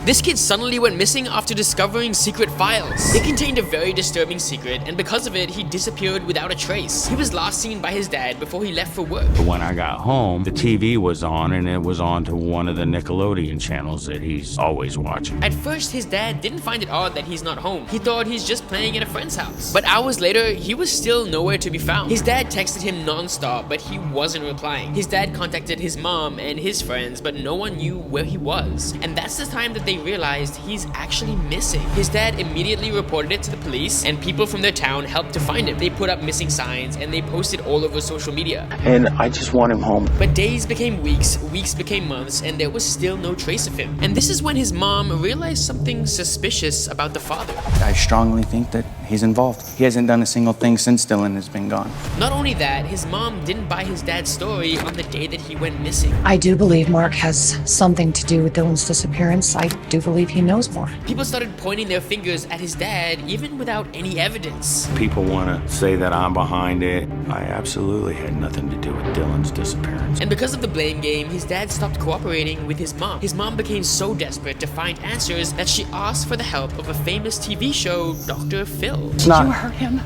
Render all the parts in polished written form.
This kid suddenly went missing after discovering secret files. It contained a very disturbing secret, and because of it, he disappeared without a trace. He was last seen by his dad before he left for work. But when I got home, the TV was on, and it was on to one of the Nickelodeon channels that he's always watching. At first, his dad didn't find it odd that he's not home. He thought he's just playing at a friend's house. But hours later, he was still nowhere to be found. His dad texted him non-stop, but he wasn't replying. His dad contacted his mom and his friends, but no one knew where he was. And that's the time that they realized he's actually missing. His dad immediately reported it to the police, and people from their town helped to find him. They put up missing signs, and they posted all over social media. And I just want him home. But days became weeks, weeks became months, and there was still no trace of him. And this is when his mom realized something suspicious about the father. I strongly think that he's involved. He hasn't done a single thing since Dylan has been gone. Not only that, his mom didn't buy his dad's story on the day that he went missing. I do believe Mark has something to do with Dylan's disappearance. I do believe he knows more. People started pointing their fingers at his dad, even without any evidence. People want to say that I'm behind it. I absolutely had nothing to do with Dylan's disappearance. And because of the blame game, his dad stopped cooperating with his mom. His mom became so desperate to find answers that she asked for the help of a famous TV show, Dr. Phil. Did you hurt him?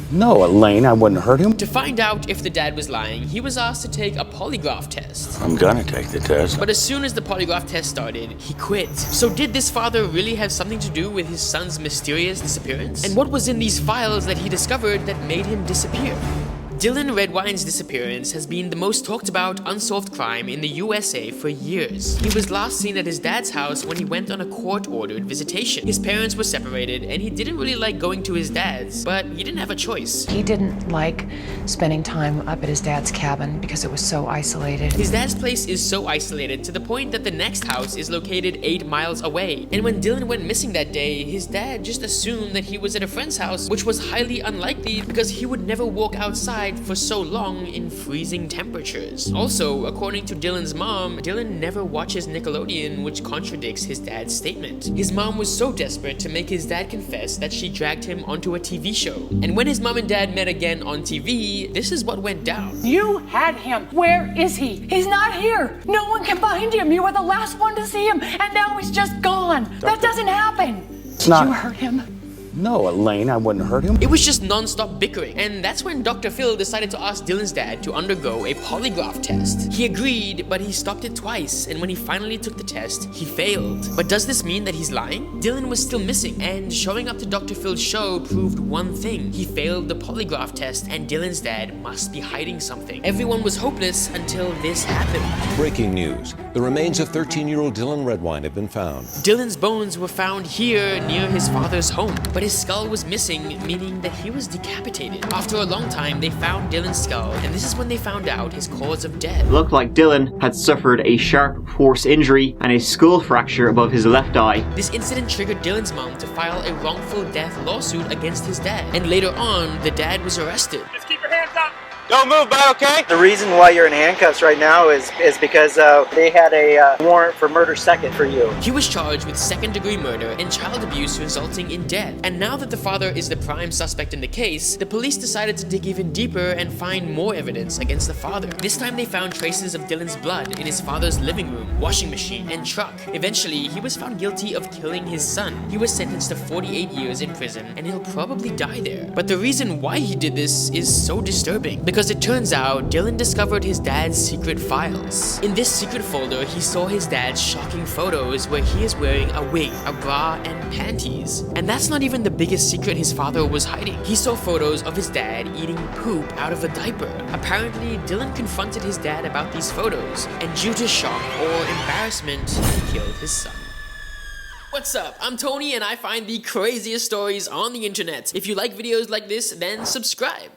No, Elaine, I wouldn't hurt him. To find out if the dad was lying, he was asked to take a polygraph test. I'm gonna take the test. But as soon as the polygraph test started, he quit. So did this father really have something to do with his son's mysterious disappearance? And what was in these files that he discovered that made him disappear? Dylan Redwine's disappearance has been the most talked about unsolved crime in the USA for years. He was last seen at his dad's house when he went on a court-ordered visitation. His parents were separated and he didn't really like going to his dad's, but he didn't have a choice. He didn't like spending time up at his dad's cabin because it was so isolated. His dad's place is so isolated to the point that the next house is located 8 miles away. And when Dylan went missing that day, his dad just assumed that he was at a friend's house, which was highly unlikely because he would never walk outside for so long in freezing temperatures. Also, according to Dylan's mom, Dylan never watches Nickelodeon, which contradicts his dad's statement. His mom was so desperate to make his dad confess that she dragged him onto a TV show. And when his mom and dad met again on TV, this is what went down. You had him. Where is he? He's not here. No one can find him. You were the last one to see him, and now he's just gone. That doesn't happen. Did you hurt him? No, Elaine, I wouldn't hurt him. It was just non-stop bickering, and that's when Dr. Phil decided to ask Dylan's dad to undergo a polygraph test. He agreed, but he stopped it twice, and when he finally took the test, he failed. But does this mean that he's lying? Dylan was still missing, and showing up to Dr. Phil's show proved one thing. He failed the polygraph test, and Dylan's dad must be hiding something. Everyone was hopeless until this happened. Breaking news. The remains of 13-year-old Dylan Redwine have been found. Dylan's bones were found here near his father's home, but his skull was missing, meaning that he was decapitated. After a long time, they found Dylan's skull, and this is when they found out his cause of death. It looked like Dylan had suffered a sharp force injury and a skull fracture above his left eye. This incident triggered Dylan's mom to file a wrongful death lawsuit against his dad, and later on, the dad was arrested. Just keep your hands up. Don't move, bud, okay? The reason why you're in handcuffs right now is because they had a warrant for murder second for you. He was charged with second-degree murder and child abuse resulting in death. And now that the father is the prime suspect in the case, the police decided to dig even deeper and find more evidence against the father. This time they found traces of Dylan's blood in his father's living room, washing machine, and truck. Eventually, he was found guilty of killing his son. He was sentenced to 48 years in prison, and he'll probably die there. But the reason why he did this is so disturbing, because it turns out Dylan discovered his dad's secret files. In this secret folder, he saw his dad's shocking photos where he is wearing a wig, a bra, and panties. And that's not even the biggest secret his father was hiding. He saw photos of his dad eating poop out of a diaper. Apparently, Dylan confronted his dad about these photos, and due to shock or embarrassment, he killed his son. What's up? I'm Tony, and I find the craziest stories on the internet. If you like videos like this, then subscribe.